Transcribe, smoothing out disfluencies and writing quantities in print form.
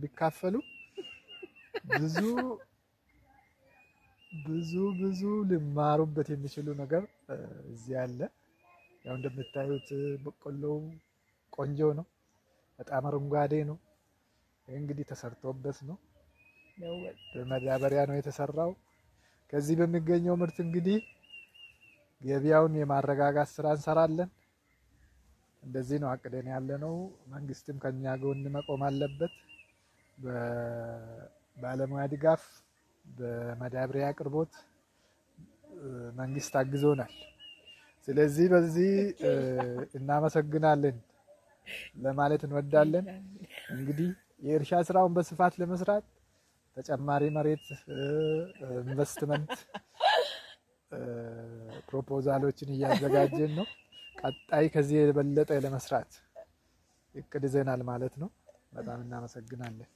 ቢካፈሉ ብዙ ብዙ ብዙ ሊማሩበት የሚችሉ ነገር እዚህ አለ። ያው እንደምታዩት በቆሎው ቆንጆ ነው፣ በጣም አረንጓዴ ነው። ይህ እንግዲህ ተሰርቶበት ነው፣ በማዳበሪያ ነው የተሰራው። ከዚህ በሚገኘው ምርት እንግዲህ ገበያውን የማረጋጋት ስራ እንሰራለን። እንደዚህ ነው አቅደን ያለነው። መንግስትም ከኛ ጎን መቆም አለበት። በባለሙያ ድጋፍ፣ በማዳበሪያ አቅርቦት መንግስት አግዞናል። ስለዚህ በዚህ እናመሰግናለን ለማለት እንወዳለን። እንግዲህ የእርሻ ስራውን በስፋት ለመስራት ተጨማሪ መሬት ኢንቨስትመንት ፕሮፖዛሎችን እያዘጋጀን ነው። ቀጣይ ከዚህ የበለጠ ለመስራት እቅድ ይዘናል ማለት ነው። በጣም እናመሰግናለን።